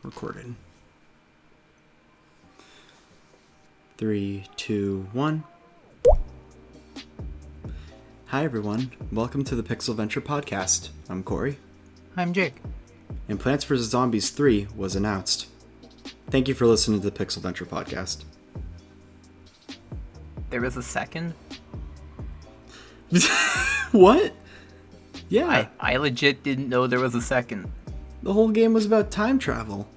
Recorded. 3, 2, 1. Hi everyone, welcome to the Pixel Venture Podcast. I'm Korey. I'm Jake. And Plants vs. Zombies 3 was announced. Thank you for listening to the Pixel Venture Podcast. There was a second? What? Yeah. I legit didn't know there was a second. The whole game was about time travel.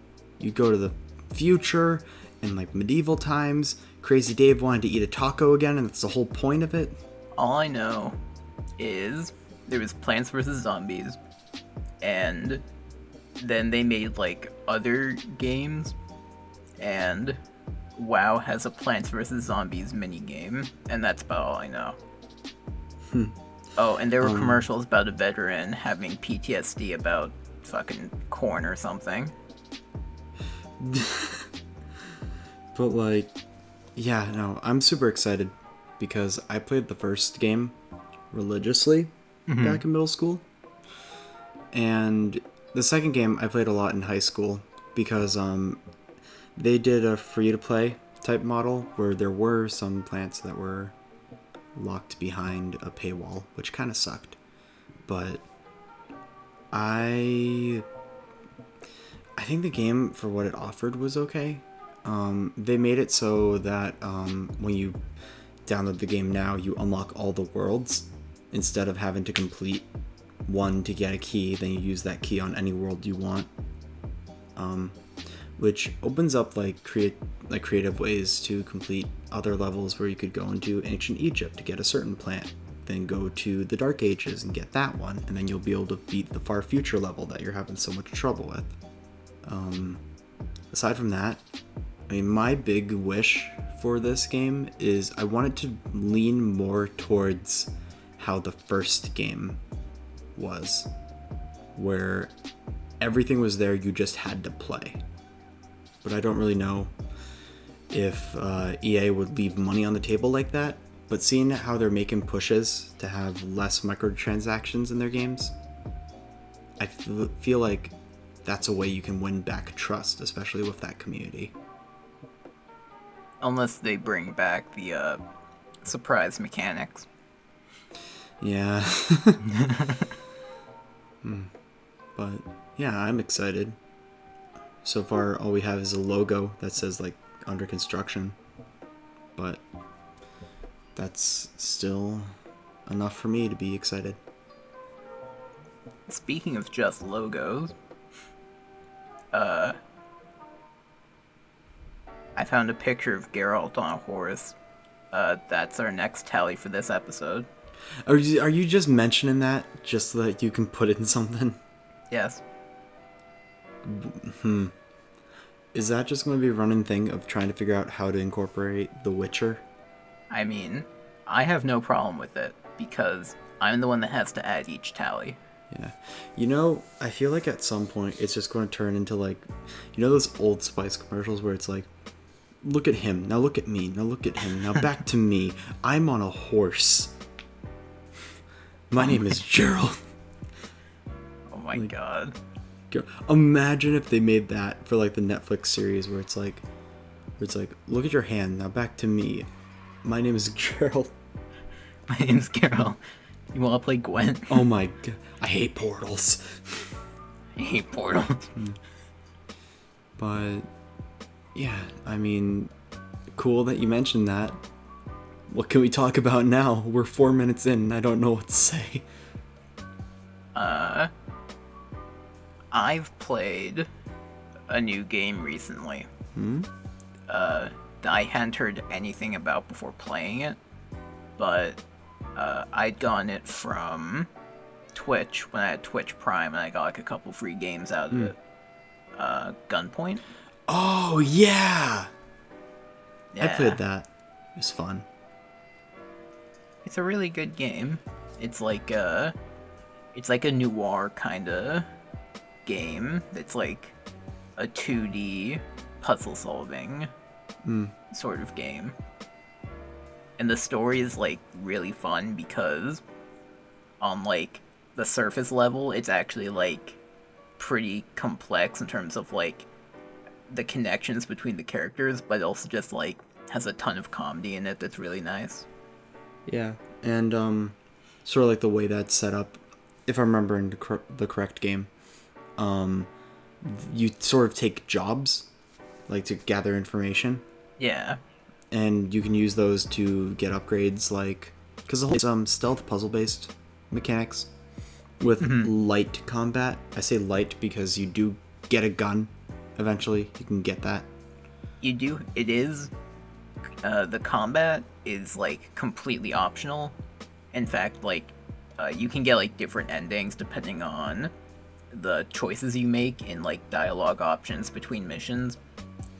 You go to the future in like medieval times. Crazy Dave wanted to eat a taco again, and that's the whole point of it. All I know is there was Plants vs. Zombies, and then they made like other games, and WoW has a Plants vs. Zombies minigame, and that's about all I know. Oh, and there were commercials about a veteran having PTSD about fucking corn or something. But like, yeah, no, I'm super excited because I played the first game religiously back in middle school. And the second game I played a lot in high school because they did a free-to-play type model where there were some plants that were locked behind a paywall, which kind of sucked. But I think the game, for what it offered, was okay. They made it so that when you download the game now, you unlock all the worlds instead of having to complete one to get a key. Then you use that key on any world you want, which opens up like creative ways to complete other levels where you could go into ancient Egypt to get a certain plant, then go to the Dark Ages and get that one, and then you'll be able to beat the far future level that you're having so much trouble with. Aside from that, I mean, my big wish for this game is I want it to lean more towards how the first game was, where everything was there, you just had to play. But I don't really know if EA would leave money on the table like that, but seeing how they're making pushes to have less microtransactions in their games, I feel like that's a way you can win back trust, especially with that community. Unless they bring back the surprise mechanics. Yeah. But yeah, I'm excited. So far, all we have is a logo that says like under construction, but that's still enough for me to be excited. Speaking of just logos, I found a picture of Geralt on a horse. That's our next tally for this episode. Are you just mentioning that just so that you can put it in something? Yes. Is that just going to be a running thing of trying to figure out how to incorporate The Witcher? I mean, I have no problem with it, because I'm the one that has to add each tally. Yeah. You know, I feel like at some point it's just going to turn into like, you know those Old Spice commercials where it's like, look at him, now look at me, now look at him, now back to me. I'm on a horse. My name is Gerald. Oh my god. Imagine if they made that for like the Netflix series where it's like, look at your hand, now back to me. My name is Gerald. My name's Geralt. You want to play Gwent? Oh my god. I hate portals. I hate portals. But yeah, I mean, cool that you mentioned that. What can we talk about now? We're 4 minutes in and I don't know what to say. I've played a new game recently. That I hadn't heard anything about before playing it, but I'd gotten it from Twitch when I had Twitch Prime, and I got like a couple free games out of it. Gunpoint. Oh yeah! Yeah. I played that. It was fun. It's a really good game. It's like a noir kind of game. It's like a 2D puzzle solving sort of game. And the story is like really fun because on like the surface level, it's actually like pretty complex in terms of like the connections between the characters, but also just like has a ton of comedy in it that's really nice. Yeah, and sort of like the way that's set up, if I'm remembering the correct game, you sort of take jobs, like to gather information. Yeah. And you can use those to get upgrades, like, because the whole stealth puzzle based mechanics with light combat. I say light because you do get a gun eventually. You can get that. You do. It is. The combat is like completely optional. In fact, like you can get like different endings depending on the choices you make in like dialogue options between missions,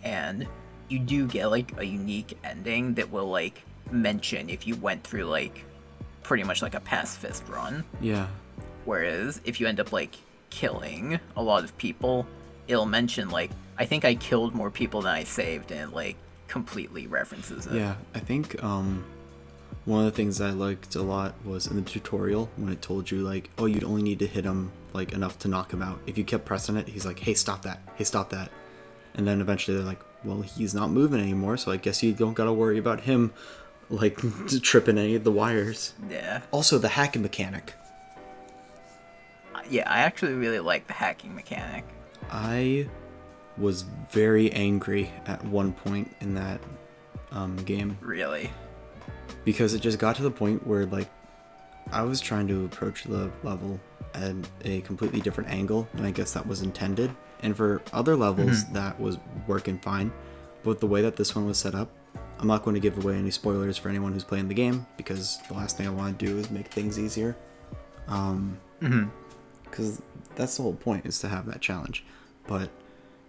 and you do get like a unique ending that will like mention if you went through like pretty much like a pacifist run. Yeah. Whereas if you end up like killing a lot of people, it'll mention like, I think I killed more people than I saved, and it like completely references it. Yeah, I think one of the things I liked a lot was in the tutorial when it told you like, oh, you'd only need to hit him like enough to knock him out. If you kept pressing it, he's like, hey, stop that. Hey, stop that. And then eventually they're like, well, he's not moving anymore, so I guess you don't gotta worry about him like tripping any of the wires. Yeah. Also, the hacking mechanic. Yeah, I actually really like the hacking mechanic. I was very angry at one point in that game. Really? Because it just got to the point where like I was trying to approach the level at a completely different angle, and I guess that was intended. And for other levels, that was working fine. But the way that this one was set up, I'm not going to give away any spoilers for anyone who's playing the game, because the last thing I want to do is make things easier. Because that's the whole point, is to have that challenge. But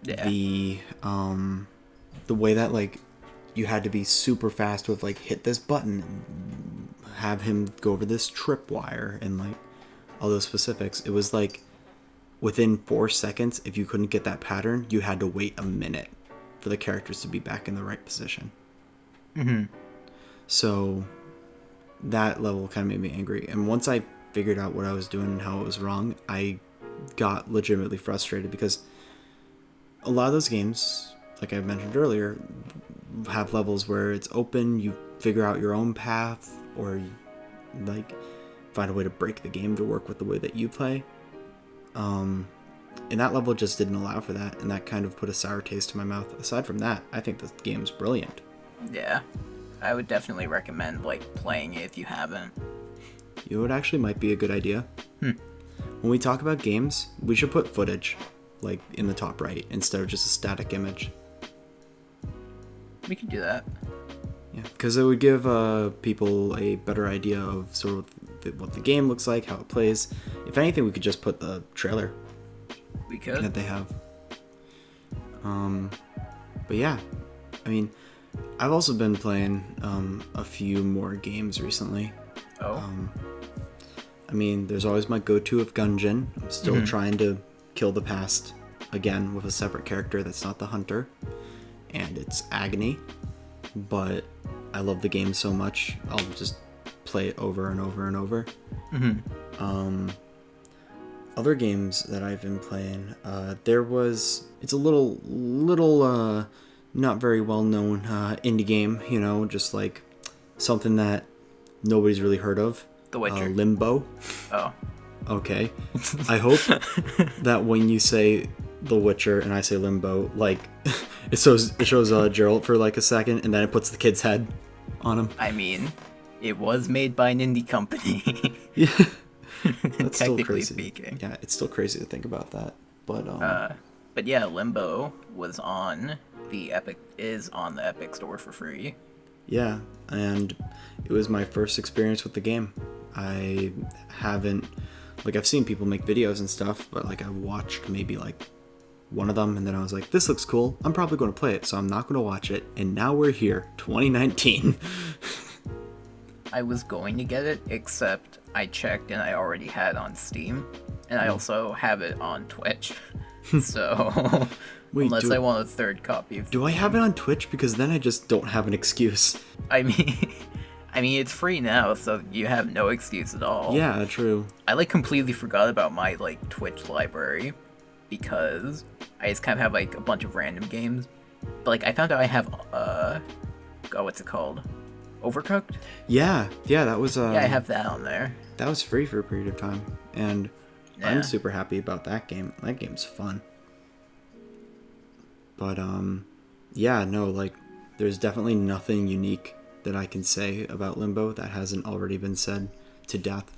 Yeah. the way that like you had to be super fast with like hit this button, and have him go over this tripwire, and like all those specifics, it was like within 4 seconds, if you couldn't get that pattern, you had to wait a minute for the characters to be back in the right position. So that level kind of made me angry. And once I figured out what I was doing and how it was wrong, I got legitimately frustrated, because a lot of those games, like I mentioned earlier, have levels where it's open, you figure out your own path, or you, like, find a way to break the game to work with the way that you play. And that level just didn't allow for that, and that kind of put a sour taste in my mouth. Aside from that, I think the game's brilliant. Yeah. I would definitely recommend like playing it if you haven't. You know, it actually might be a good idea. When we talk about games, we should put footage, like, in the top right, instead of just a static image. We could do that. Yeah, because it would give people a better idea of sort of what the game looks like, how it plays. If anything, we could just put the trailer We could. that they have. But yeah, I mean, I've also been playing a few more games recently. Oh. I mean, there's always my go-to of Gungeon. I'm still trying to kill the past again with a separate character that's not the hunter, and it's agony. But I love the game so much, I'll just play it over and over and over. Other games that I've been playing, it's a little not very well known indie game, you know, just like something that nobody's really heard of. The Witcher. Limbo. Oh. Okay. I hope that when you say The Witcher and I say Limbo, like it shows Geralt for like a second, and then it puts the kid's head on him. I mean, it was made by an indie company. Yeah. That's still Technically crazy. speaking. Yeah, it's still crazy to think about that. But yeah, Limbo is on the Epic Store for free. Yeah, and it was my first experience with the game. I haven't, like, I've seen people make videos and stuff, but like I watched maybe like one of them, and then I was like, this looks cool, I'm probably going to play it, so I'm not going to watch it. And now we're here, 2019. I was going to get it, except I checked and I already had it on Steam, and I also have it on Twitch. So Wait, unless I want a third copy of do I have it on Twitch? Because then I just don't have an excuse. I mean it's free now, so you have no excuse at all. Yeah, true. I like completely forgot about my like Twitch library. because I just kind of have like a bunch of random games. But like I found out I have what's it called? Overcooked? Yeah, that was Yeah, I have that on there. that was free for a period of time, and Yeah. I'm super happy about that game. That game's fun. But yeah, no, like there's definitely nothing unique that I can say about Limbo that hasn't already been said to death.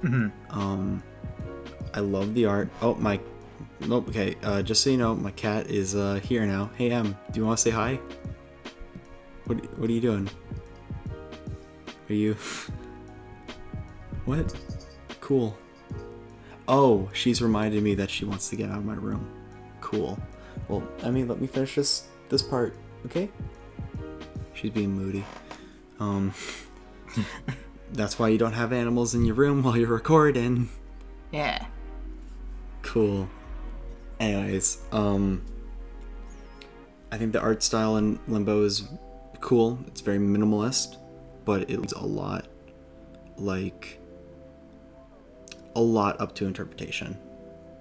I love the art. Oh my, nope. Okay, just so you know, my cat is here now. Hey Em, do you want to say hi? What are you doing? Are you? What? Cool. Oh, she's reminded me that she wants to get out of my room. Cool. Well, let me finish this part, okay? She's being moody. That's why you don't have animals in your room while you're recording. Yeah. Cool. Anyways, I think the art style in Limbo is cool. It's very minimalist, but it's a lot up to interpretation.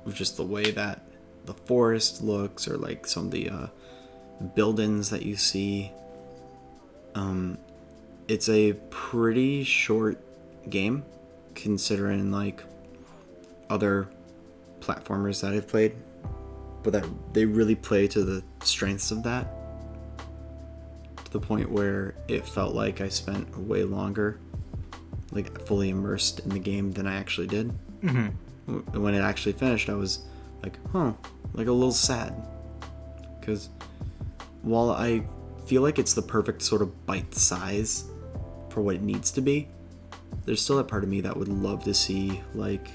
With just the way that the forest looks, or like some of the buildings that you see. It's a pretty short game considering like other platformers that I've played, but that they really play to the strengths of that, to the point where it felt like I spent way longer like fully immersed in the game than I actually did. When it actually finished, I was like, like a little sad, because while I feel like it's the perfect sort of bite size for what it needs to be, there's still that part of me that would love to see like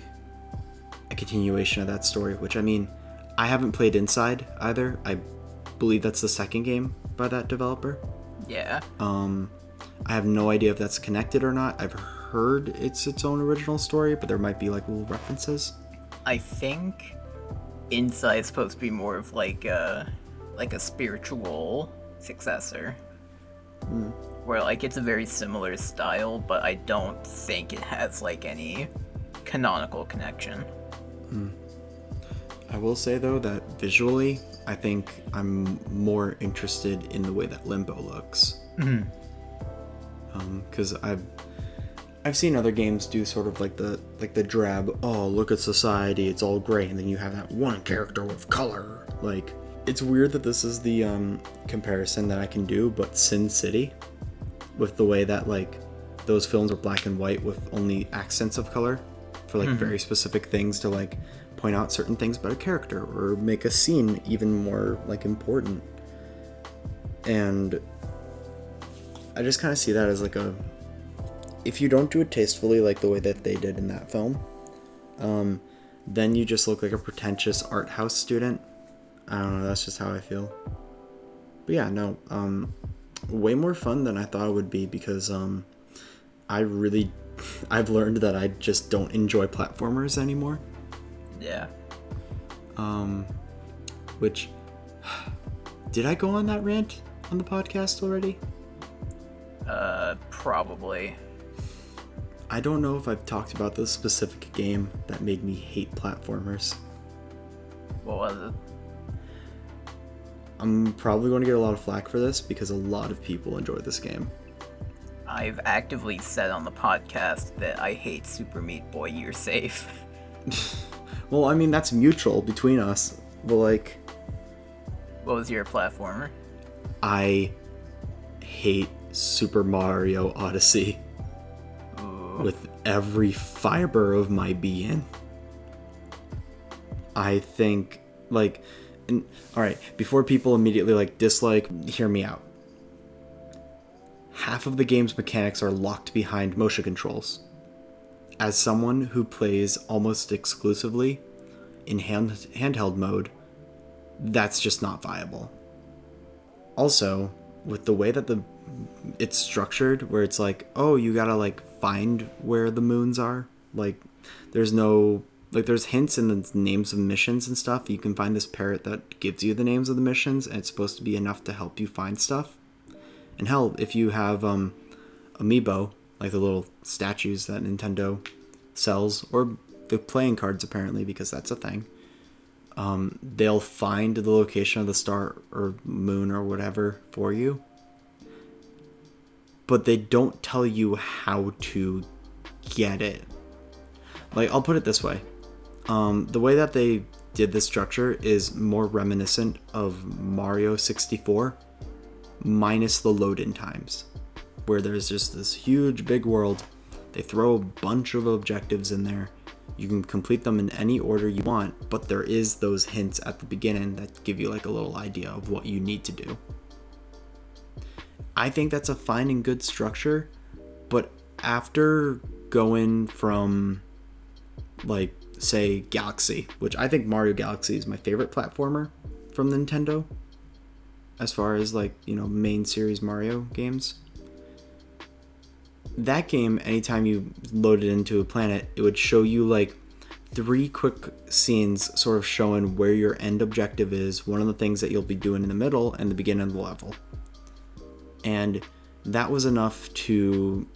a continuation of that story, which I mean, I haven't played Inside either. I believe that's the second game by that developer. Yeah. I have no idea if that's connected or not. I've heard it's its own original story, but there might be like little references. I think Inside's supposed to be more of like a spiritual successor. Where like it's a very similar style, but I don't think it has like any canonical connection. I will say though that visually, I think I'm more interested in the way that Limbo looks. Because I've seen other games do sort of like the drab, oh look at society, it's all gray, and then you have that one character with color. Like, it's weird that this is the comparison that I can do, but Sin City, with the way that like those films are black and white with only accents of color for like very specific things to like point out certain things about a character or make a scene even more like important. And I just kind of see that as like if you don't do it tastefully like the way that they did in that film, then you just look like a pretentious art house student. I don't know, that's just how I feel. But yeah, no, way more fun than I thought it would be, because I've learned that I just don't enjoy platformers anymore. Yeah. Which, did I go on that rant on the podcast already? Probably. I don't know if I've talked about this specific game that made me hate platformers. What was it? I'm probably going to get a lot of flack for this because a lot of people enjoy this game. I've actively said on the podcast that I hate Super Meat Boy, you're safe. Well, I mean, that's mutual between us, but like... What was your platformer? I hate Super Mario Odyssey. Ooh. With every fiber of my being. I think, like... Alright, before people immediately like dislike, hear me out. Half of the game's mechanics are locked behind motion controls. As someone who plays almost exclusively in handheld mode, that's just not viable. Also, with the way that it's structured, where it's like, oh, you gotta like find where the moons are. Like, there's hints in the names of missions and stuff. You can find this parrot that gives you the names of the missions, and it's supposed to be enough to help you find stuff. And hell, if you have amiibo, like the little statues that Nintendo sells, or the playing cards apparently, because that's a thing, they'll find the location of the star or moon or whatever for you, but they don't tell you how to get it. Like, I'll put it this way. The way that they did this structure is more reminiscent of Mario 64 minus the load-in times, where there's just this huge big world. They throw a bunch of objectives in there. You can complete them in any order you want, but there is those hints at the beginning that give you like a little idea of what you need to do. I think that's a fine and good structure, but after going from, like, say, Galaxy, which I think Mario Galaxy is my favorite platformer from Nintendo, as far as, like, you know, main series Mario games. That game, anytime you loaded into a planet, it would show you like 3 quick scenes sort of showing where your end objective is, one of the things that you'll be doing in the middle, and the beginning of the level. And that was enough to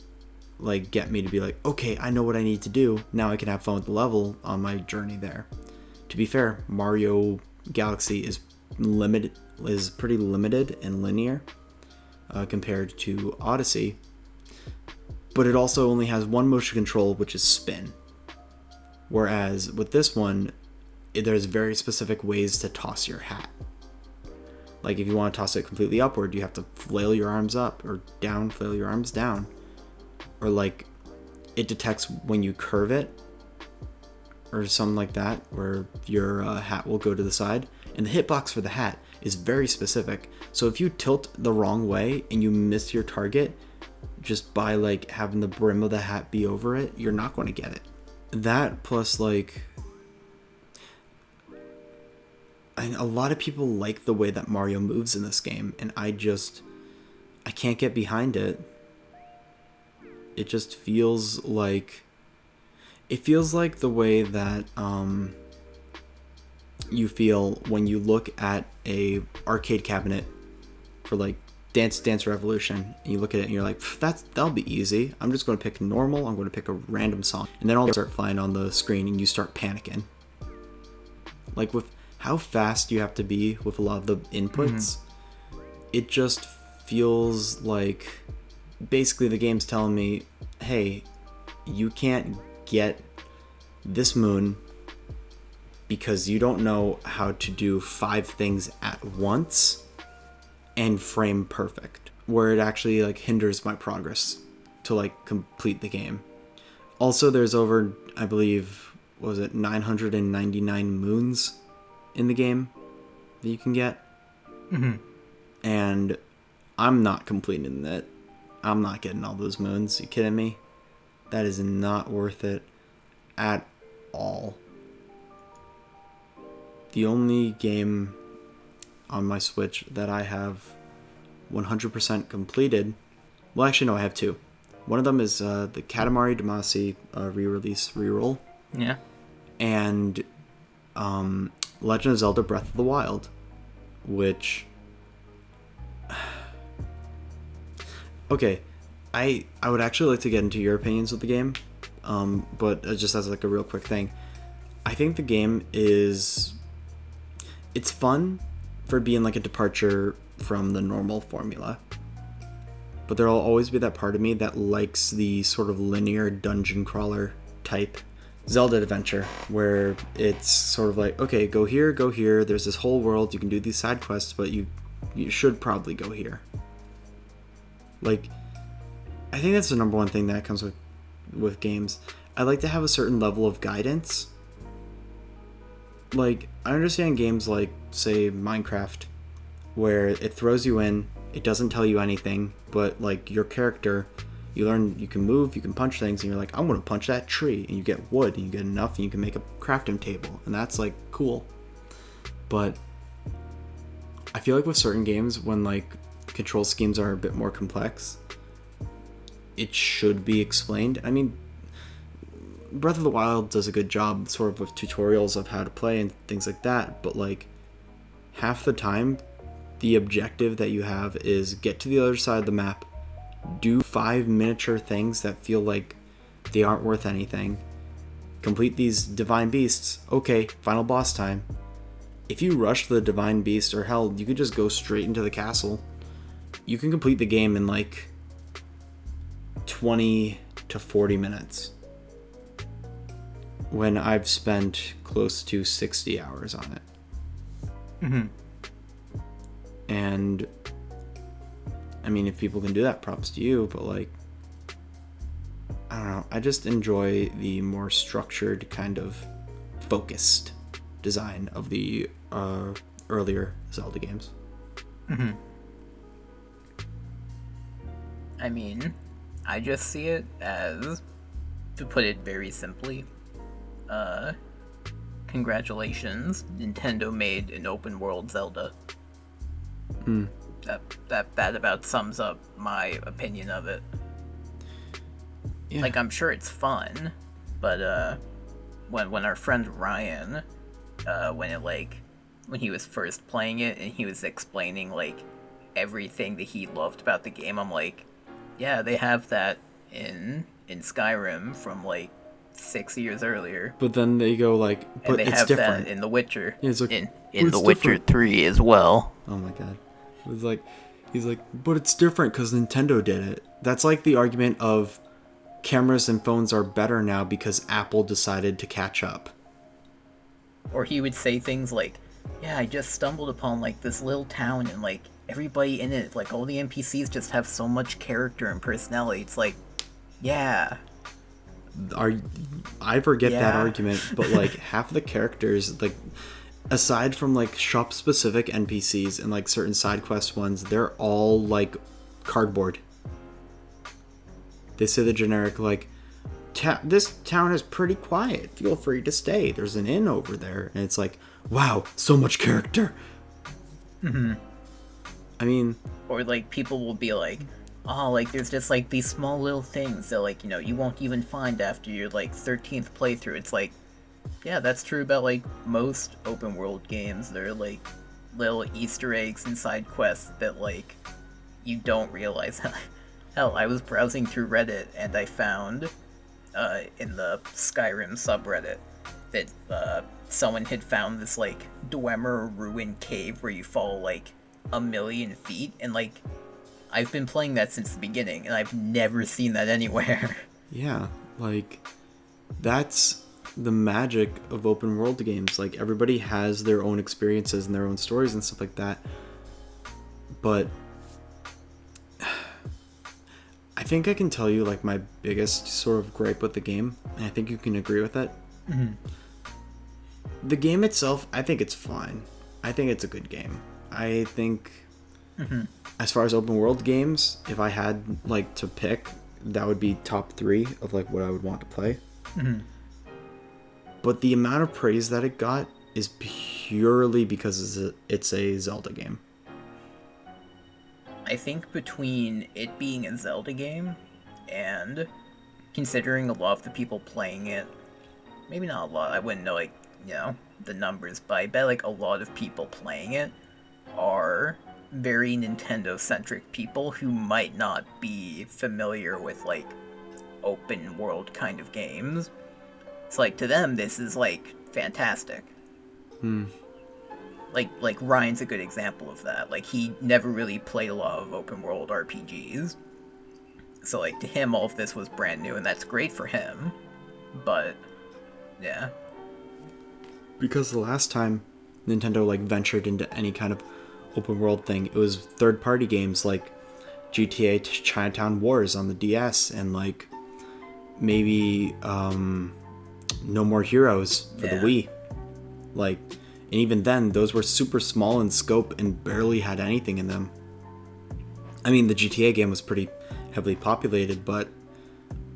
like get me to be like, okay, I know what I need to do. Now I can have fun with the level on my journey there. To be fair, Mario Galaxy is pretty limited and linear compared to Odyssey. But it also only has one motion control, which is spin. Whereas with this one, there's very specific ways to toss your hat. Like if you want to toss it completely upward, you have to flail your arms up, or down, flail your arms down. Or like it detects when you curve it, or something like that, where your hat will go to the side. And the hitbox for the hat is very specific. So if you tilt the wrong way and you miss your target, just by like having the brim of the hat be over it, you're not going to get it. That plus like, a lot of people like the way that Mario moves in this game, and I can't get behind it. It just feels like the way that you feel when you look at a arcade cabinet for like Dance Revolution, and you look at it and you're like, that'll be easy. I'm just going to pick normal. I'm going to pick a random song, and then all start flying on the screen, and you start panicking. Like with how fast you have to be with a lot of the inputs, it just feels like basically the game's telling me, hey, you can't get this moon because you don't know how to do 5 things at once and frame perfect, where it actually like hinders my progress to like complete the game. Also, there's over, I believe, 999 moons in the game that you can get. And I'm not completing that. I'm not getting all those moons. You kidding me? That is not worth it at all. The only game on my Switch that I have 100% completed, well, actually no, I have 2. One of them is the Katamari Damacy re-release reroll. Yeah. And Legend of Zelda Breath of the Wild, which okay, I would actually like to get into your opinions of the game, but just as like a real quick thing, I think the game it's fun for being like a departure from the normal formula, but there'll always be that part of me that likes the sort of linear dungeon crawler type Zelda adventure, where it's sort of like, okay, go here, there's this whole world, you can do these side quests, but you should probably go here. Like, I think that's the number one thing that comes with games. I like to have a certain level of guidance. Like, I understand games like, say, Minecraft, where it throws you in, it doesn't tell you anything, but like your character, you learn you can move, you can punch things, and you're like, I'm gonna punch that tree, and you get wood, and you get enough, and you can make a crafting table, and that's like cool. But I feel like with certain games, when like control schemes are a bit more complex, it should be explained. I mean, Breath of the Wild does a good job sort of with tutorials of how to play and things like that, but like half the time the objective that you have is get to the other side of the map, do 5 miniature things that feel like they aren't worth anything, complete these divine beasts, okay, final boss time, if you rush the Divine Beast, or hell, you could just go straight into the castle. You can complete the game in like 20 to 40 minutes. When I've spent close to 60 hours on it. Mm-hmm. And I mean, if people can do that, props to you, but like, I don't know, I just enjoy the more structured, kind of focused design of the earlier Zelda games. Mm-hmm. I mean, I just see it as, to put it very simply, congratulations, Nintendo made an open world Zelda. That about sums up my opinion of it. Yeah. Like, I'm sure it's fun, but when our friend Ryan, when he was first playing it and he was explaining like everything that he loved about the game, I'm like, yeah, they have that in Skyrim from like 6 years earlier. But then they go like, but and they it's have different. that in The Witcher. Yeah, it's like, in The Witcher 3 as well. Oh my god. It's like, he's like, but it's different because Nintendo did it. That's like the argument of cameras and phones are better now because Apple decided to catch up. Or he would say things like, yeah, I just stumbled upon like this little town and like everybody in it, like all the NPCs just have so much character and personality. It's like, yeah. I forget that argument, but like half the characters, like aside from like shop specific NPCs and like certain side quest ones, they're all like cardboard. They say the generic like, this town is pretty quiet, feel free to stay, there's an inn over there, and it's like, wow, so much character. Mm-hmm. I mean, or like people will be like, oh, like there's just like these small little things that like, you know, you won't even find after your like 13th playthrough. It's like, yeah, that's true about like most open world games. There are like little Easter eggs and side quests that like you don't realize. Hell, I was browsing through Reddit and I found in the Skyrim subreddit that someone had found this like Dwemer ruin cave where you fall like 1,000,000 feet, and like I've been playing that since the beginning and I've never seen that anywhere. Yeah, like that's the magic of open world games. Like everybody has their own experiences and their own stories and stuff like that, but I think I can tell you like my biggest sort of gripe with the game, and I think you can agree with it. Mm-hmm. The game itself, I think it's fine. I think it's a good game. I think as far as open world games, if I had like to pick, that would be top 3 of like what I would want to play. Mm-hmm. But the amount of praise that it got is purely because it's a Zelda game. I think between it being a Zelda game and considering a lot of the people playing it, maybe not a lot, I wouldn't know like, you know, the numbers, but I bet like a lot of people playing it are very Nintendo-centric people who might not be familiar with like open world kind of games. It's like to them this is like fantastic. Like Ryan's a good example of that. Like he never really played a lot of open world RPGs. So like to him all of this was brand new and that's great for him. But yeah. Because the last time Nintendo like ventured into any kind of open world thing, it was third party games like GTA Chinatown Wars on the DS and like maybe No More Heroes for the Wii. Like, and even then those were super small in scope and barely had anything in them. I mean, the GTA game was pretty heavily populated, but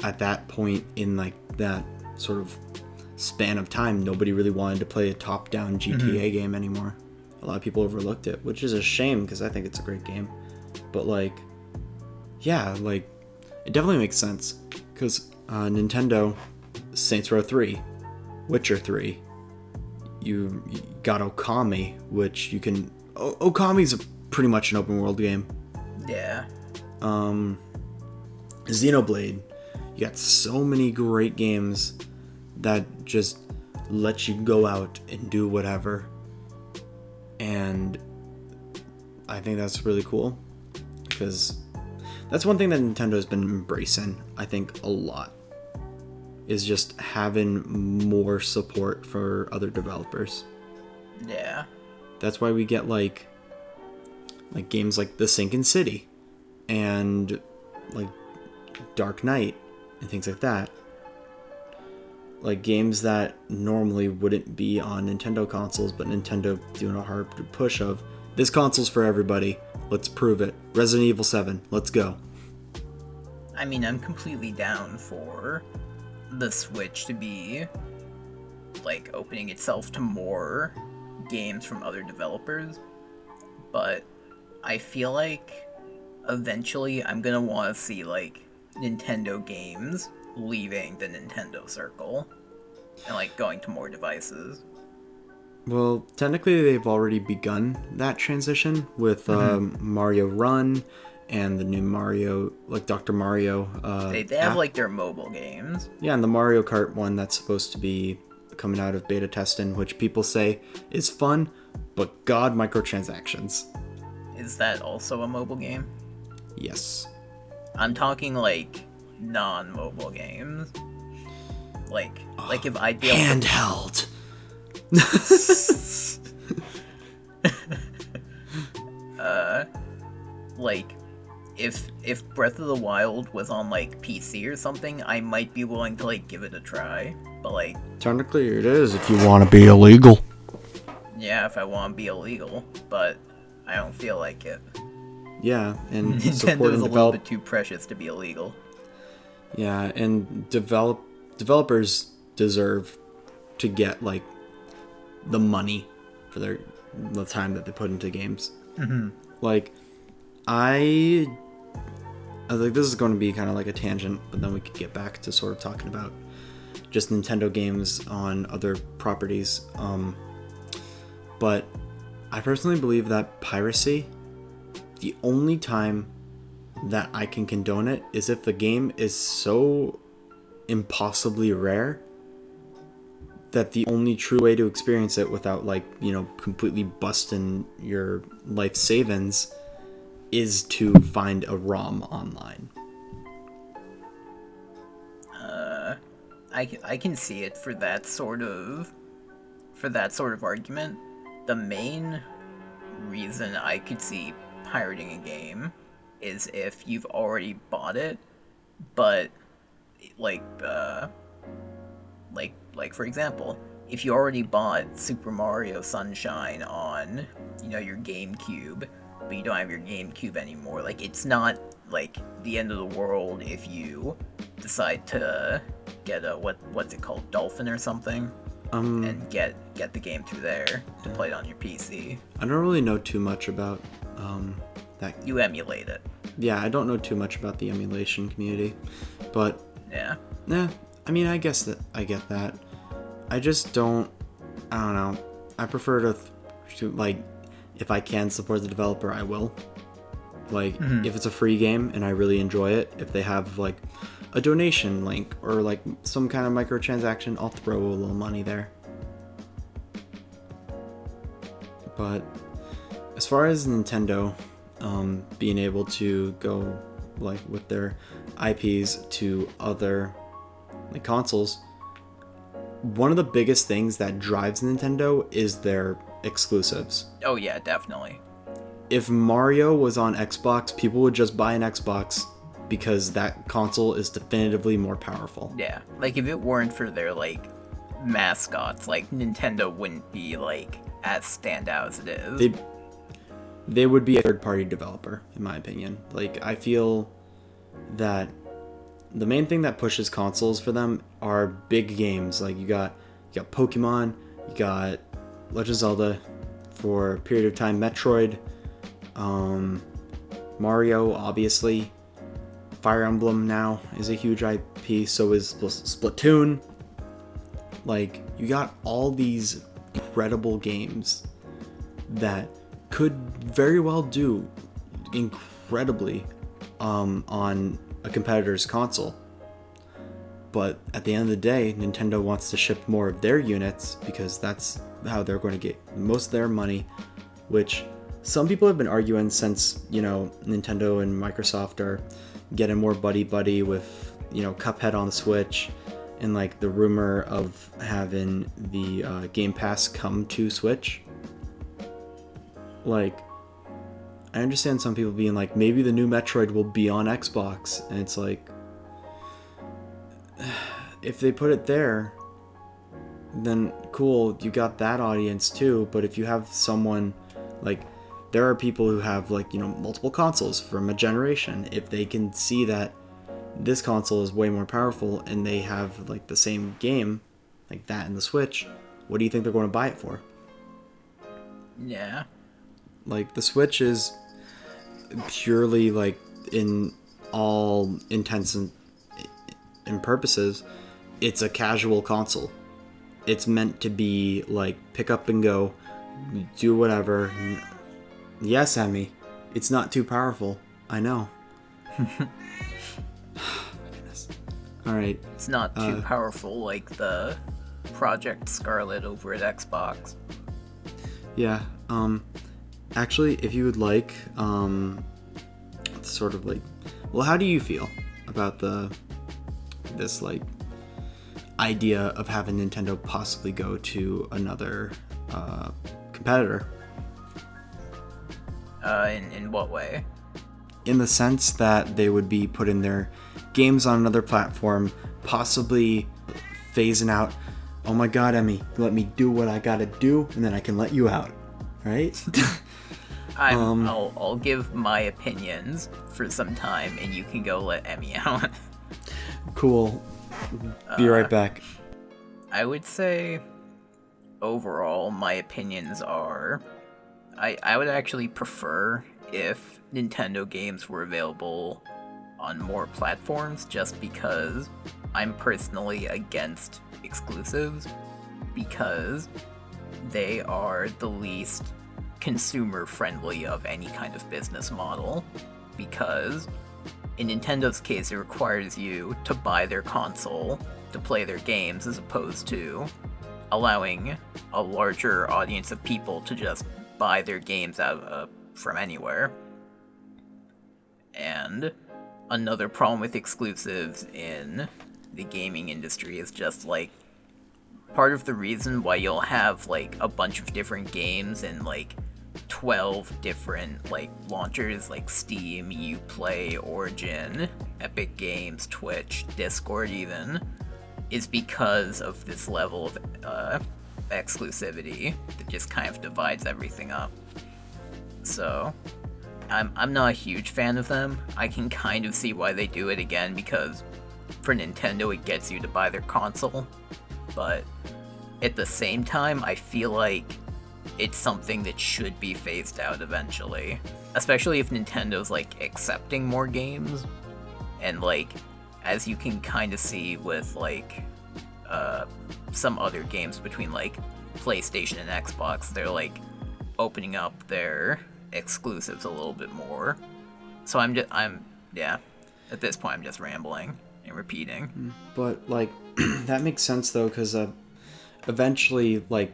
at that point in like that sort of span of time, nobody really wanted to play a top-down GTA game anymore. A lot of people overlooked it, which is a shame because I think it's a great game. But like, yeah, like it definitely makes sense because Nintendo, Saints Row 3, Witcher 3, you got Okami, which you can. Okami's pretty much an open world game. Yeah. Xenoblade, you got so many great games that just let you go out and do whatever. And I think that's really cool, because that's one thing that Nintendo's been embracing, I think, a lot, is just having more support for other developers. Yeah. That's why we get like games like The Sinking City and like Dark Knight and things like that. Like games that normally wouldn't be on Nintendo consoles, but Nintendo doing a hard push of, this console's for everybody. Let's prove it. Resident Evil 7. Let's go. I mean, I'm completely down for the Switch to be, like, opening itself to more games from other developers. But I feel like eventually I'm gonna want to see, like, Nintendo games leaving the Nintendo circle and, like, going to more devices. Well, technically they've already begun that transition with Mario Run and the new Mario, like Dr. Mario. They have, like, their mobile games. Yeah, and the Mario Kart one that's supposed to be coming out of beta testing, which people say is fun, but god, microtransactions. Is that also a mobile game? Yes. I'm talking, like, non-mobile games. Like if I'd be able to... Handheld. Like, if Breath of the Wild was on, like, PC or something, I might be willing to, like, give it a try. But, like... Technically it is if you want to be illegal. Yeah, if I want to be illegal, but I don't feel like it. Yeah, and Nintendo's a little bit too precious to be illegal. Yeah, and developers deserve to get, like, the money for the time that they put into games. Mm-hmm. Like, I was like, this is going to be kind of like a tangent, but then we could get back to sort of talking about just Nintendo games on other properties. But I personally believe that piracy, the only time that I can condone it is if the game is so impossibly rare that the only true way to experience it without, like, you know, completely busting your life savings is to find a ROM online. I can see it for that sort of argument. The main reason I could see pirating a game is if you've already bought it, but like for example, if you already bought Super Mario Sunshine on, you know, your GameCube, but you don't have your GameCube anymore, like, it's not like the end of the world if you decide to get a what's it called, Dolphin or something, and get the game through there to play it on your PC. I don't really know too much about that. You emulate it. Yeah, I don't know too much about the emulation community, but yeah. I mean, I guess that I get that. I just don't. I don't know. I prefer to like, if I can support the developer, I will. Like, if it's a free game and I really enjoy it, if they have, like, a donation link or, like, some kind of microtransaction, I'll throw a little money there. But as far as Nintendo being able to go, like, with their IPs to other, like, consoles, one of the biggest things that drives Nintendo is their exclusives. Oh yeah, definitely. If Mario was on Xbox, people would just buy an Xbox because that console is definitively more powerful. Yeah, like, if it weren't for their, like, mascots, like, Nintendo wouldn't be, like, as standout as it is. They would be a third-party developer, in my opinion. Like, I feel that the main thing that pushes consoles for them are big games. Like, you got Pokemon, you got Legend of Zelda, for a period of time, Metroid, Mario, obviously. Fire Emblem now is a huge IP, so is Splatoon. Like, you got all these incredible games that could very well do incredibly on a competitor's console. But at the end of the day, Nintendo wants to ship more of their units because that's how they're going to get most of their money. which some people have been arguing since, Nintendo and Microsoft are getting more buddy-buddy with, Cuphead on the Switch, and like the rumor of having the Game Pass come to Switch. Like, I understand some people being like, maybe the new Metroid will be on Xbox, and it's like, if they put it there, then cool, you got that audience too. But if you have someone like, there are people who have like, multiple consoles from a generation. If they can see that this console is way more powerful and they have like the same game, like that in the Switch, what do you think they're going to buy it for? Yeah. Like, the Switch is purely, like, in all intents and purposes, it's a casual console. It's meant to be, like, pick up and go, do whatever. Yes, Emmy, it's not too powerful. I know. Goodness. All right. It's not too powerful like the Project Scarlet over at Xbox. Yeah. Actually, if you would like, sort of like, well, how do you feel about this like idea of having Nintendo possibly go to another competitor? In what way? In the sense that they would be putting their games on another platform, possibly phasing out. Oh my God, Emmy, let me do what I gotta do, and then I can let you out, right? I'll give my opinions for some time, and you can go let Emmy out. Cool. Be right back. I would say, overall, my opinions are, I would actually prefer if Nintendo games were available on more platforms, just because I'm personally against exclusives, because they are the least consumer friendly of any kind of business model, because in Nintendo's case it requires you to buy their console to play their games, as opposed to allowing a larger audience of people to just buy their games out from anywhere. And another problem with exclusives in the gaming industry is just like, part of the reason why you'll have like a bunch of different games and like 12 different like launchers like Steam, Uplay, Origin, Epic Games, Twitch, Discord even, is because of this level of exclusivity that just kind of divides everything up. So I'm not a huge fan of them. I can kind of see why they do it again, because for Nintendo it gets you to buy their console, but at the same time I feel like it's something that should be phased out eventually, especially if Nintendo's like accepting more games, and like, as you can kind of see with like some other games between like PlayStation and Xbox, they're like opening up their exclusives a little bit more. So at this point I'm just rambling and repeating. But like that makes sense though, because eventually, like,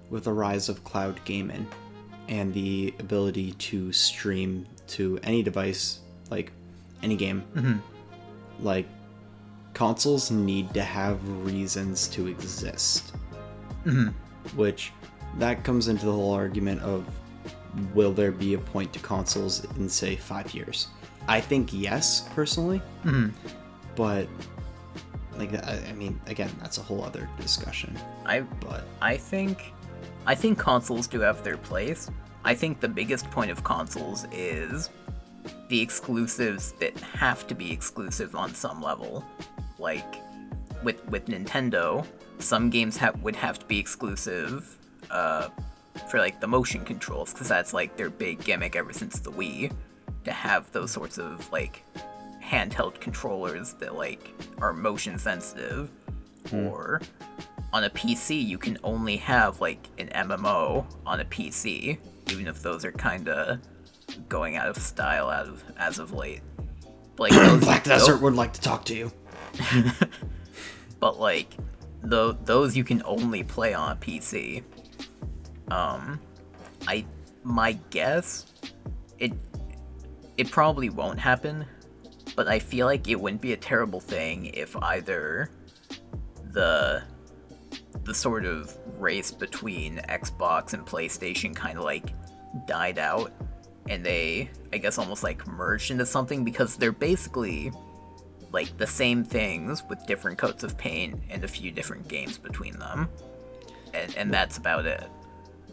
with the rise of cloud gaming and the ability to stream to any device, like any game, like, consoles need to have reasons to exist. Which, that comes into the whole argument of, will there be a point to consoles in, say, 5 years? I think yes, personally. But, like, I mean, again, that's a whole other discussion. I think consoles do have their place. I think the biggest point of consoles is the exclusives that have to be exclusive on some level. Like, with Nintendo, some games would have to be exclusive for, like, the motion controls, because that's, like, their big gimmick ever since the Wii, to have those sorts of, like, handheld controllers that, like, are motion sensitive. Or on a PC, you can only have, like, an MMO on a PC, even if those are kind of going out of style as of late. But, like, Black Desert would like to talk to you. But, like, those you can only play on a PC. my guess, it it probably won't happen, but I feel like it wouldn't be a terrible thing if either the the sort of race between Xbox and PlayStation kind of like died out and they, I guess, almost like merged into something, because they're basically like the same things with different coats of paint and a few different games between them. And that's about it.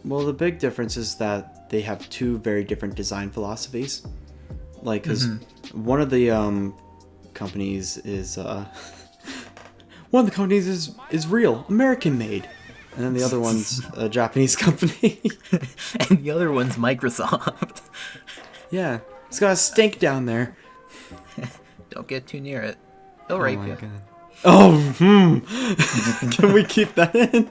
Well, the big difference is that they have two very different design philosophies. Like, because one of the companies is one of the companies is real, American made, and then the other one's a Japanese company. And the other one's Microsoft. Yeah, it's got a stink down there. Don't get too near it. They'll rape you. God. Oh, Can we keep that in?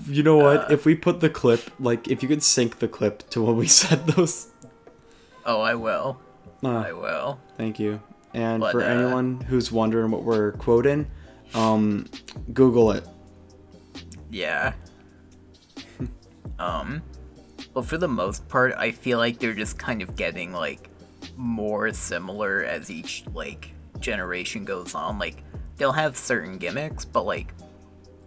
You know what? If we put the clip, like, if you could sync the clip to when we said those. Oh, I will. I will. Thank you. And But, for anyone who's wondering what we're quoting, Google it. Yeah. But for the most part, I feel like they're just kind of getting, like, more similar as each, like, generation goes on. Like, they'll have certain gimmicks, but, like,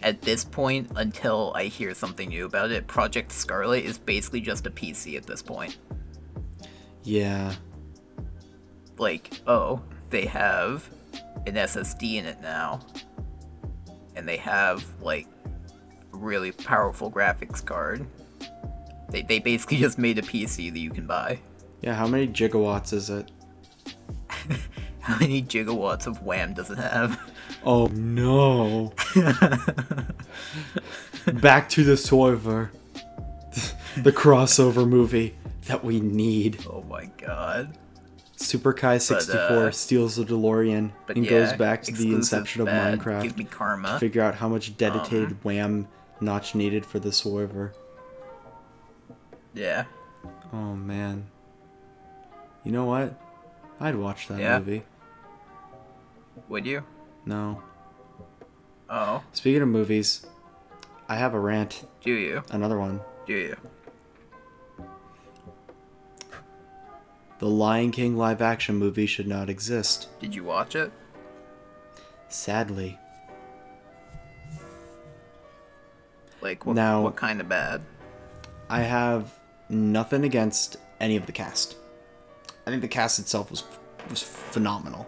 at this point, until I hear something new about it, Project Scarlet is basically just a PC at this point. Yeah. Like, oh, they have an SSD in it now. And they have, like, a really powerful graphics card. They basically just made a PC that you can buy. Yeah, how many gigawatts is it? How many gigawatts of RAM does it have? Oh no. Back to the server. The crossover movie that we need. Oh my god. Super Kai 64 steals the DeLorean and goes back to the inception of Minecraft. Give me karma. To figure out how much dedicated wham Notch needed for the server. Yeah. Oh man. You know what? I'd watch that movie. Would you? No. Oh. Speaking of movies, I have a rant. Do you? Another one. Do you? The Lion King live action movie should not exist. Did you watch it? Sadly. Like, what, Now, what kind of bad? I have nothing against any of the cast. I think the cast itself was phenomenal.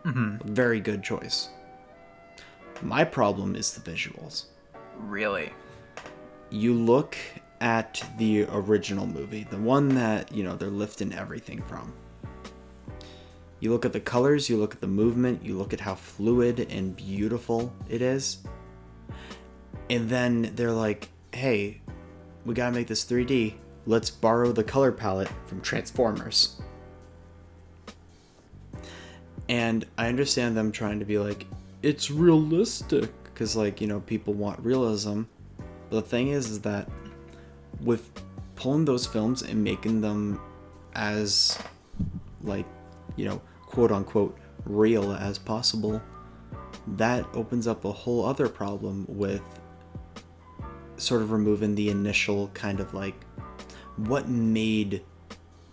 Very good choice. My problem is the visuals. Really? You look at the original movie, the one that, you know, they're lifting everything from. You look at the colors, you look at the movement, you look at how fluid and beautiful it is. And then they're like, hey, we gotta make this 3D. Let's borrow the color palette from Transformers. And I understand them trying to be like, it's realistic, because, like, you know, people want realism. But the thing is that with pulling those films and making them as, like, you know, quote unquote real as possible, that opens up a whole other problem with sort of removing the initial kind of like what made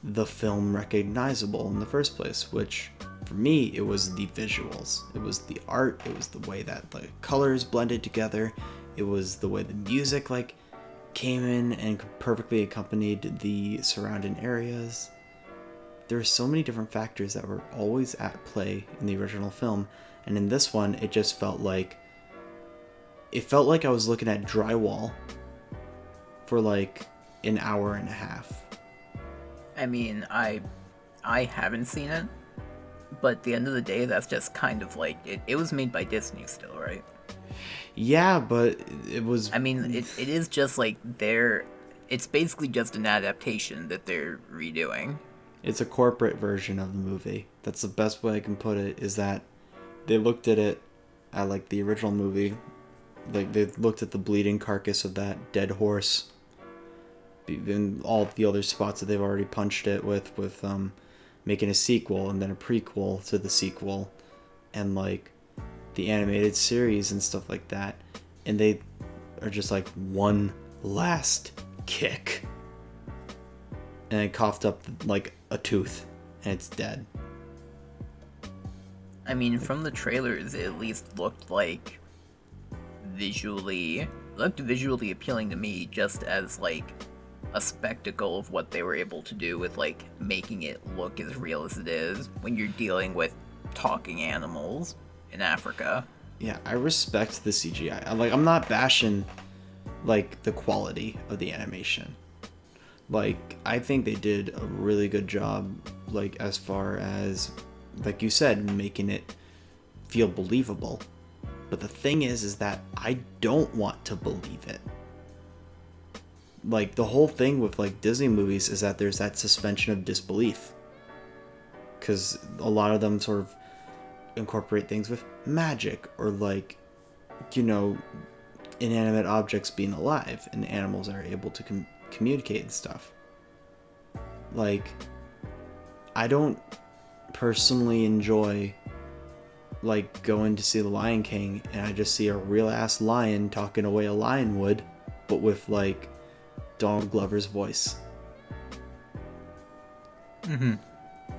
the film recognizable in the first place, which for me it was the visuals, it was the art, it was the way that the colors blended together, it was the way the music like came in and perfectly accompanied the surrounding areas. There were so many different factors that were always at play in the original film, and in this one it just felt like I was looking at drywall for like an hour and a half. I mean, I haven't seen it, but at the end of the day, that's just kind of like, it was made by Disney still, right? Yeah, but it was... I mean, it is just like it's basically just an adaptation that they're redoing. It's a corporate version of the movie. That's the best way I can put it, is that they looked at it at like the original movie. Like, they looked at the bleeding carcass of that dead horse and all the other spots that they've already punched it with making a sequel and then a prequel to the sequel and like the animated series and stuff like that, and they are just like, one last kick. And it coughed up like a tooth, and it's dead. I mean, from the trailers, it at least looked visually appealing to me, just as like a spectacle of what they were able to do with like making it look as real as it is when you're dealing with talking animals in Africa. Yeah, I respect the CGI. I'm not bashing like the quality of the animation. Like, I think they did a really good job, like, as far as, like you said, making it feel believable. But the thing is that I don't want to believe it. Like, the whole thing with, like, Disney movies is that there's that suspension of disbelief. Because a lot of them sort of incorporate things with magic or, like, you know, inanimate objects being alive and animals are able to communicate and stuff. Like, I don't personally enjoy like going to see The Lion King and I just see a real ass lion talking away a lion would, but with like Donald Glover's voice. Mm-hmm.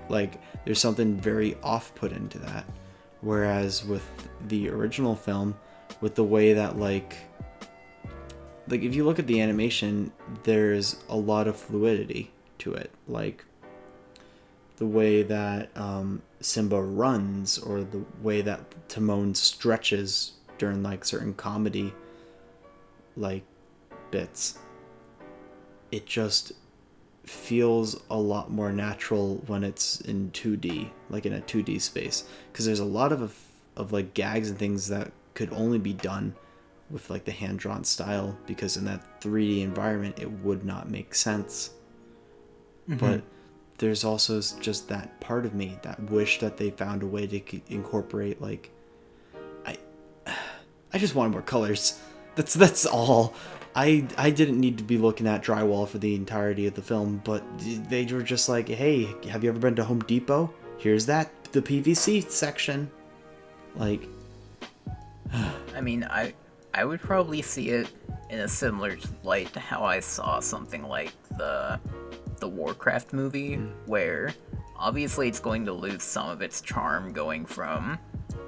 Like, there's something very off-putting to that. Whereas with the original film, with the way that like if you look at the animation, there's a lot of fluidity to it. Like the way that Simba runs, or the way that Timon stretches during like certain comedy like bits. It just feels a lot more natural when it's in 2D, like in a 2D space, because there's a lot of like gags and things that could only be done with like the hand-drawn style, because in that 3D environment it would not make sense. Mm-hmm. But there's also just that part of me that wished that they found a way to incorporate like I just wanted more colors. That's all. I didn't need to be looking at drywall for the entirety of the film, but they were just like, hey, have you ever been to Home Depot? Here's the PVC section. Like, I mean, I would probably see it in a similar light to how I saw something like the Warcraft movie, where obviously it's going to lose some of its charm going from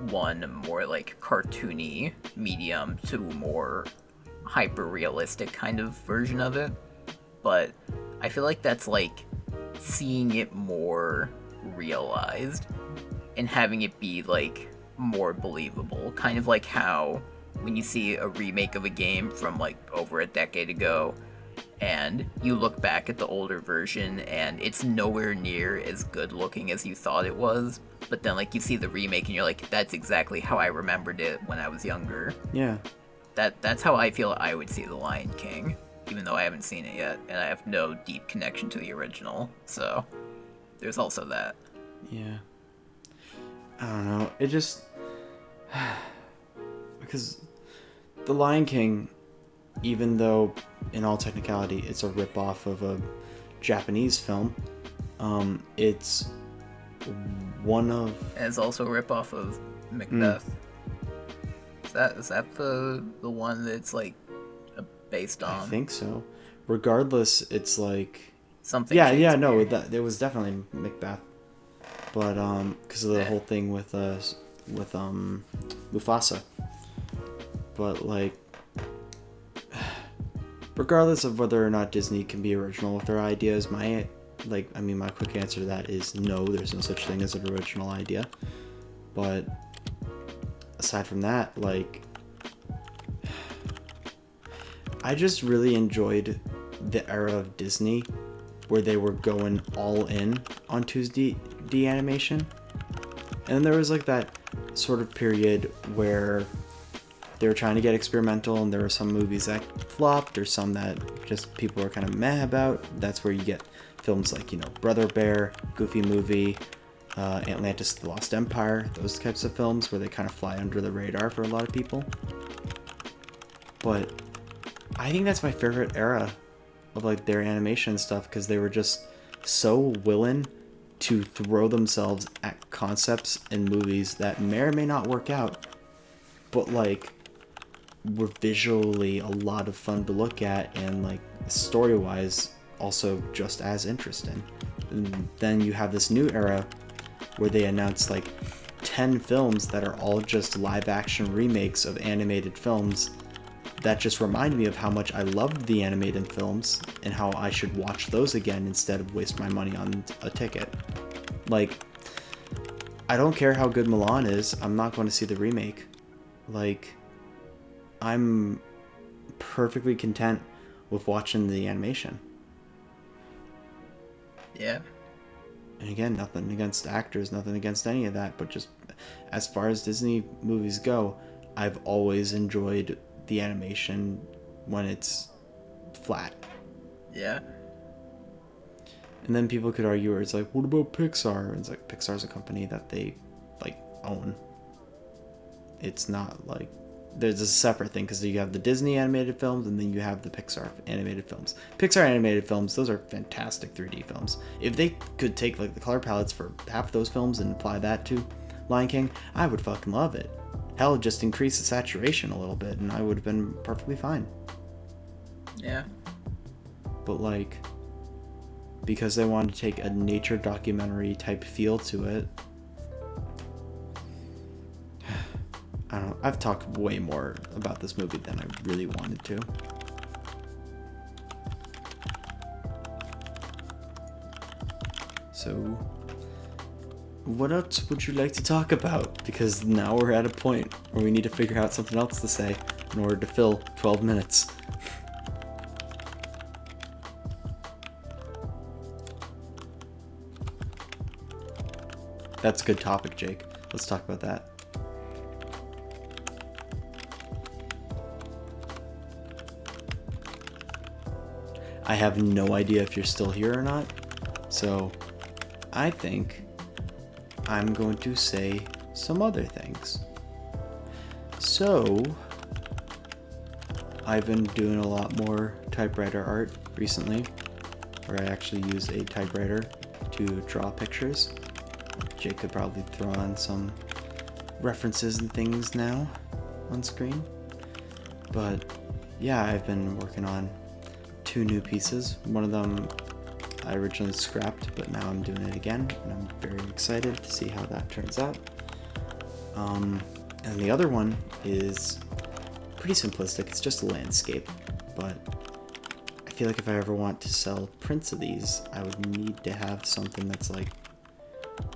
one more like cartoony medium to a more hyper-realistic kind of version of it. But I feel like that's like seeing it more realized and having it be like more believable, kind of like how when you see a remake of a game from like over a decade ago and you look back at the older version and it's nowhere near as good looking as you thought it was, but then like you see the remake and you're like, that's exactly how I remembered it when I was younger. Yeah. That's how I feel I would see The Lion King, even though I haven't seen it yet and I have no deep connection to the original. So there's also that. Yeah. I don't know. It just because The Lion King, even though in all technicality it's a ripoff of a Japanese film, it's one of... And it's also a ripoff of Macbeth. Is that the one that's like based on? I think so. Regardless, it's like something. Yeah, no, it was definitely Macbeth, but because of the whole thing with Mufasa. But like, regardless of whether or not Disney can be original with their ideas, my quick answer to that is no. There's no such thing as an original idea. But aside from that, like, I just really enjoyed the era of Disney where they were going all in on 2D animation. And then there was like that sort of period where they were trying to get experimental, and there were some movies that flopped or some that just people were kind of meh about. That's where you get films like, Brother Bear, Goofy Movie, Atlantis the Lost Empire, those types of films where they kind of fly under the radar for a lot of people. But I think that's my favorite era of like their animation stuff, because they were just so willing to throw themselves at concepts in movies that may or may not work out, but like were visually a lot of fun to look at, and like story-wise also just as interesting. And then you have this new era where they announce like 10 films that are all just live-action remakes of animated films that just remind me of how much I loved the animated films and how I should watch those again instead of waste my money on a ticket. Like, I don't care how good Milan is, I'm not going to see the remake. Like, I'm perfectly content with watching the animation. Yeah. And again, nothing against actors, nothing against any of that, but just as far as Disney movies go, I've always enjoyed the animation when it's flat. Yeah. And then people could argue where it's like, what about Pixar? And it's like, Pixar's a company that they like own. It's not like there's a separate thing because you have the Disney animated films and then you have the Pixar animated films. Pixar animated films, those are fantastic 3D films. If they could take like the color palettes for half those films and apply that to Lion King, I would fucking love it. Hell, just increase the saturation a little bit and I would have been perfectly fine. Yeah. But like, because they wanted to take a nature documentary type feel to it, I don't know. I've talked way more about this movie than I really wanted to. So, what else would you like to talk about? Because now we're at a point where we need to figure out something else to say in order to fill 12 minutes. That's a good topic, Jake. Let's talk about that. I have no idea if you're still here or not, so I think I'm going to say some other things. So, I've been doing a lot more typewriter art recently, where I actually use a typewriter to draw pictures. Jake could probably throw on some references and things now on screen. But yeah, I've been working on 2 new pieces. One of them I originally scrapped, but now I'm doing it again, and I'm very excited to see how that turns out. And the other one is pretty simplistic. It's just a landscape, but I feel like if I ever want to sell prints of these, I would need to have something that's like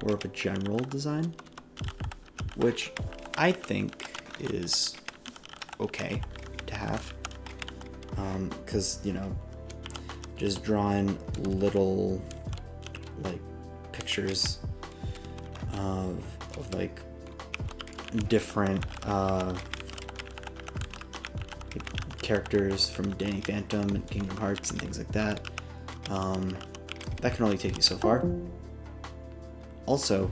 more of a general design, which I think is okay to have. Because, you know, just drawing little, like, pictures of like, different, characters from Danny Phantom and Kingdom Hearts and things like that, that can only take you so far. Also,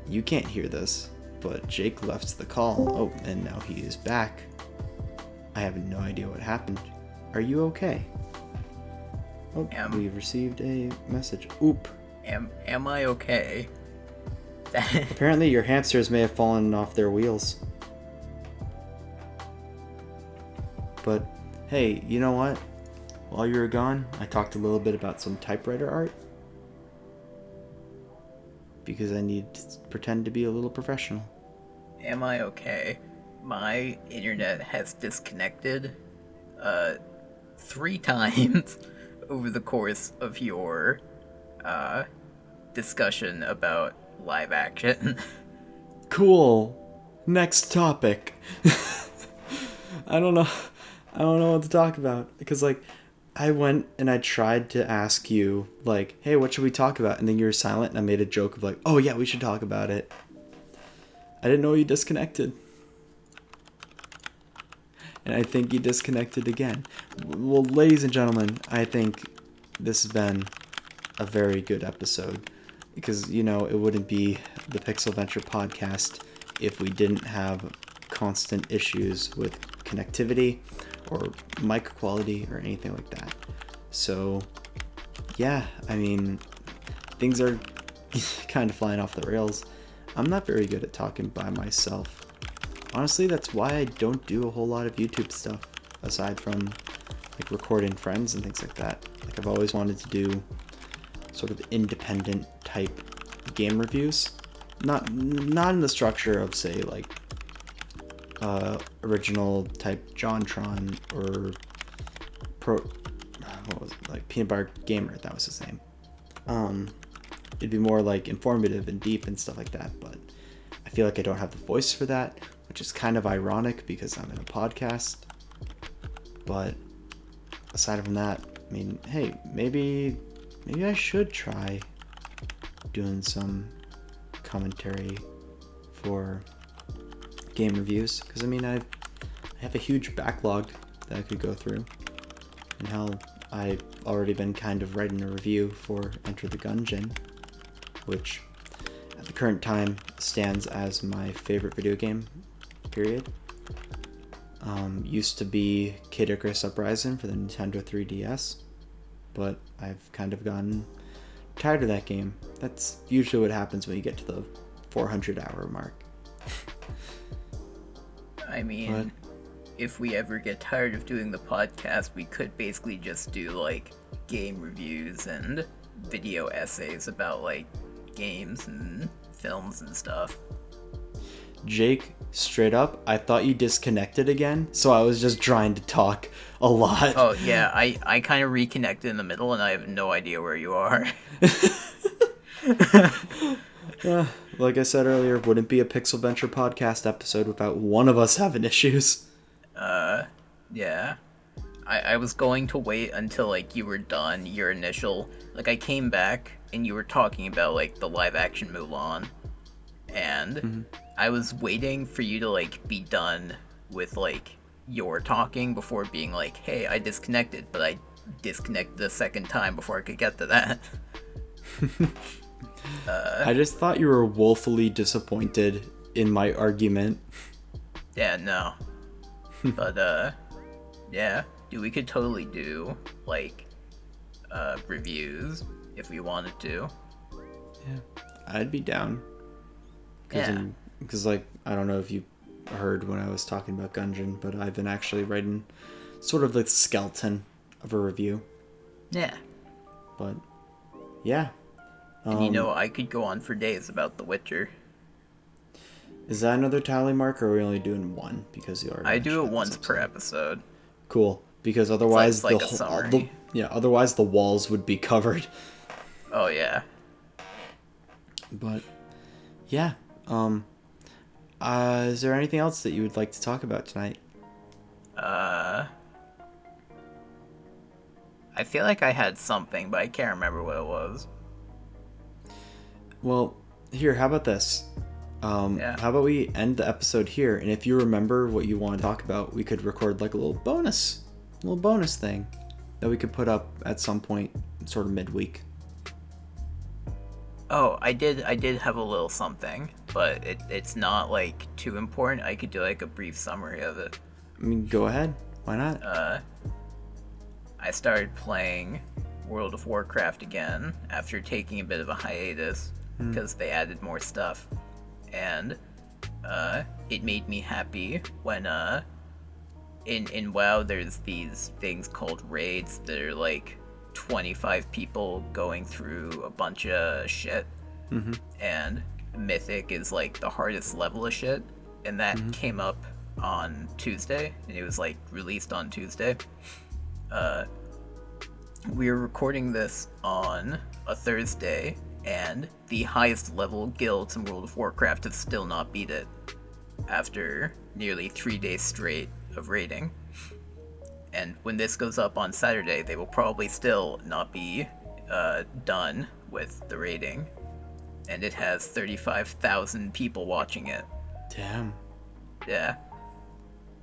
you can't hear this, but Jake left the call. Oh, and now he is back. I have no idea what happened. Are you okay? Oh, we've received a message. Oop. Am I okay? Apparently your hamsters may have fallen off their wheels. But, hey, you know what? While you were gone, I talked a little bit about some typewriter art. Because I need to pretend to be a little professional. Am I okay? My internet has disconnected 3 times over the course of your discussion about live action. Cool. Next topic. I don't know what to talk about, because like I went and I tried to ask you like, hey, what should we talk about? And then you were silent and I made a joke of like, oh yeah, we should talk about it. I didn't know you disconnected. And I think you disconnected again. Well, ladies and gentlemen, I think this has been a very good episode, because, you know, it wouldn't be the Pixel Venture podcast if we didn't have constant issues with connectivity or mic quality or anything like that. So, yeah, I mean, things are kind of flying off the rails. I'm not very good at talking by myself. Honestly, that's why I don't do a whole lot of YouTube stuff, aside from like recording friends and things like that. Like I've always wanted to do sort of independent type game reviews, not in the structure of say like original type JonTron or what was it, like Peanut Butter Gamer, that was his name. It'd be more like informative and deep and stuff like that, but I feel like I don't have the voice for that, which is kind of ironic because I'm in a podcast. But aside from that, I mean, hey, maybe I should try doing some commentary for game reviews, because I mean, I have a huge backlog that I could go through, and how I've already been kind of writing a review for Enter the Gungeon, which at the current time stands as my favorite video game, period. Used to be Kid Icarus Uprising for the Nintendo 3DS, but I've kind of gotten tired of that game. That's usually what happens when you get to the 400-hour mark. I mean, if we ever get tired of doing the podcast, we could basically just do like game reviews and video essays about like games and films and stuff. Jake, straight up, I thought you disconnected again, so I was just trying to talk a lot. Oh yeah, I kind of reconnected in the middle and I have no idea where you are. Like I said earlier, wouldn't be a Pixel Venture podcast episode without one of us having issues. Yeah. I was going to wait until like you were done your initial, like I came back and you were talking about like the live action Mulan, and I was waiting for you to like be done with like your talking before being like, hey, I disconnected, but I disconnected the second time before I could get to that. I just thought you were woefully disappointed in my argument. Yeah, no. But, yeah, dude, we could totally do, like, reviews if we wanted to. Yeah, I'd be down. Yeah. Because, like, I don't know if you heard when I was talking about Gungeon, but I've been actually writing sort of the skeleton of a review. Yeah. But, yeah. And you know, I could go on for days about The Witcher. Is that another tally mark, or are we only doing one? Because you already I do it once per episode. Cool, because otherwise like a summary. Otherwise the walls would be covered. Oh yeah. But yeah, is there anything else that you would like to talk about tonight? I feel like I had something, but I can't remember what it was. Well, here, how about this? Yeah. How about we end the episode here, and if you remember what you want to talk about, we could record like a little bonus thing that we could put up at some point, sort of midweek. Oh, I did have a little something, but it's not like too important. I could do like a brief summary of it. I mean, go ahead. Why not? I started playing World of Warcraft again after taking a bit of a hiatus because they added more stuff. And it made me happy when in WoW there's these things called raids that are like 25 people going through a bunch of shit. And Mythic is like the hardest level of shit, and that came up on Tuesday, and it was like released on Tuesday. We are recording this on a Thursday, and the highest level guilds in World of Warcraft have still not beat it after nearly 3 days straight of raiding. And when this goes up on Saturday, they will probably still not be done with the raiding. And it has 35,000 people watching it. Damn. Yeah.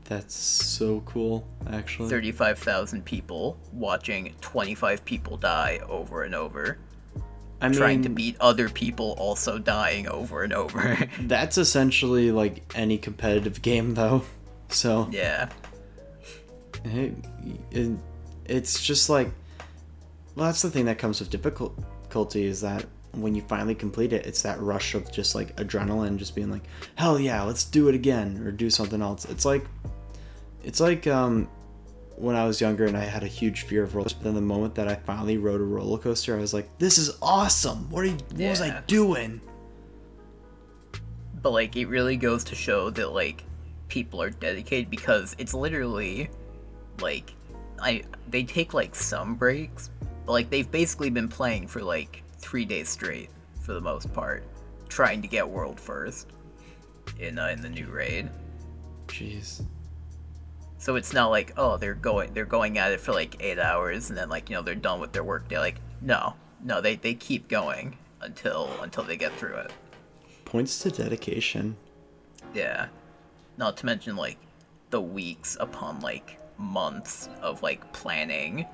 That's so cool, actually. 35,000 people watching 25 people die over and over. I mean, trying to beat other people also dying over and over. That's essentially like any competitive game, though. So yeah. It's just like, well, that's the thing that comes with difficulty, is that when you finally complete it, it's that rush of just like adrenaline, just being like, hell yeah, let's do it again, or do something else. It's like when I was younger and I had a huge fear of roller coasters. But then the moment that I finally rode a roller coaster, I was like, this is awesome. What was I doing? But, like, it really goes to show that, like, people are dedicated, because it's literally, like, they take, like, some breaks, but, like, they've basically been playing for, like, 3 days straight, for the most part, trying to get world first in the new raid. Jeez. So it's not like, oh, they're going at it for, like, 8 hours, and then, like, you know, they're done with their work day. Like, no, they keep going until they get through it. Points to dedication. Yeah. Not to mention, like, the weeks upon, like, months of, like, planning,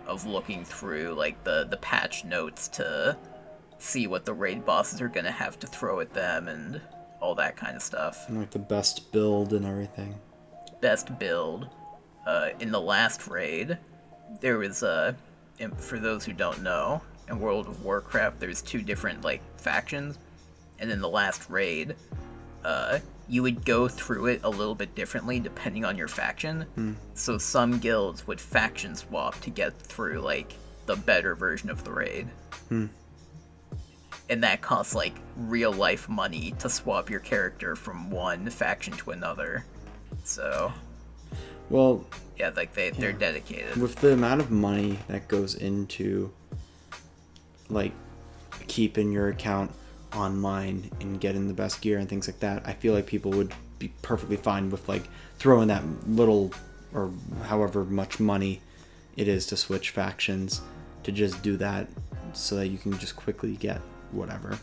of looking through, like, the patch notes to see what the raid bosses are gonna have to throw at them and all that kind of stuff. And, like, the best build and everything. Best build. In the last raid, there was, for those who don't know, in World of Warcraft, there's 2 different, like, factions. And in the last raid, you would go through it a little bit differently depending on your faction. So some guilds would faction swap to get through, like, the better version of the raid. And that costs, like, real life money to swap your character from one faction to another. So, well, yeah, like, they're dedicated. With the amount of money that goes into, like, keeping your account online and getting the best gear and things like that, I feel like people would be perfectly fine with, like, throwing that little or however much money it is to switch factions, to just do that so that you can just quickly get whatever.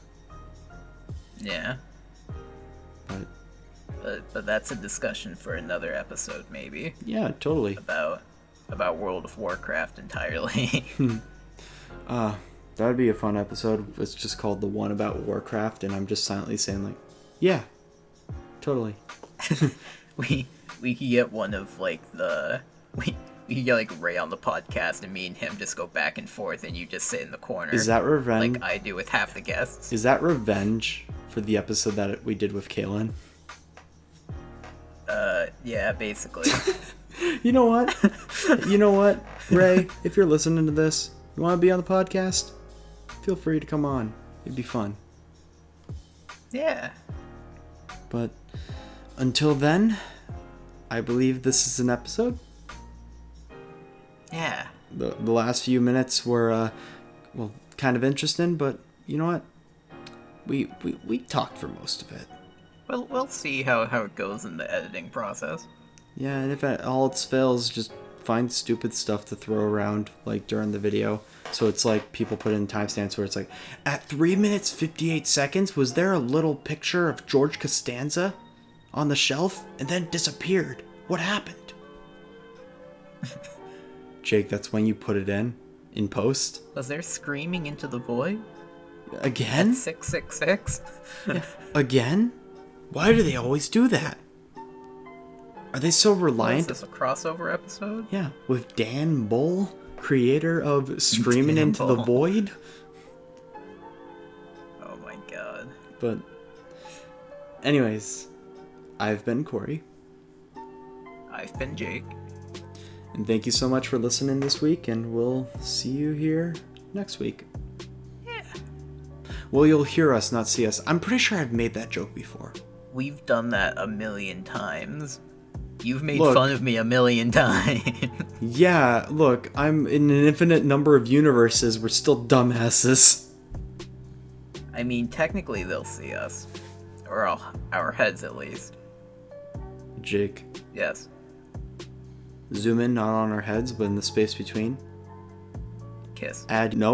Yeah. But that's a discussion for another episode, maybe. Yeah, totally. About World of Warcraft entirely. That would be a fun episode. It's just called The One About Warcraft, and I'm just silently saying, like, yeah, totally. we could get one of, like, we could get, like, Ray on the podcast, and me and him just go back and forth, and you just sit in the corner. Is that revenge? Like I do with half the guests. Is that revenge for the episode that we did with Kaylin? Yeah, basically. You know what? Ray, if you're listening to this, you want to be on the podcast? Feel free to come on. It'd be fun. Yeah. But until then, I believe this is an episode. Yeah. The last few minutes were, kind of interesting, but you know what? We talked for most of it. Well, we'll see how it goes in the editing process. Yeah, and if all else fails, just find stupid stuff to throw around, like, during the video. So it's like people put in timestamps where it's like, at 3 minutes 58 seconds, was there a little picture of George Costanza on the shelf and then disappeared? What happened? Jake, that's when you put it in post? Was there screaming into the void? Again? At 666? Again? Why do they always do that? Are they so reliant? Is this a crossover episode? Yeah, with Dan Bull, creator of Screaming Dan into the Bull. Void. Oh my god. But anyways, I've been Korey. I've been Jake. And thank you so much for listening this week, and we'll see you here next week. Yeah. Well, you'll hear us, not see us. I'm pretty sure I've made that joke before. We've done that a million times. You've made Look. fun of me a million times. Yeah, look, I'm in an infinite number of universes. We're still dumbasses. I mean, technically they'll see us. Or our heads, at least. Jake, Yes. zoom in not on our heads, but in the space between. Kiss. Add no.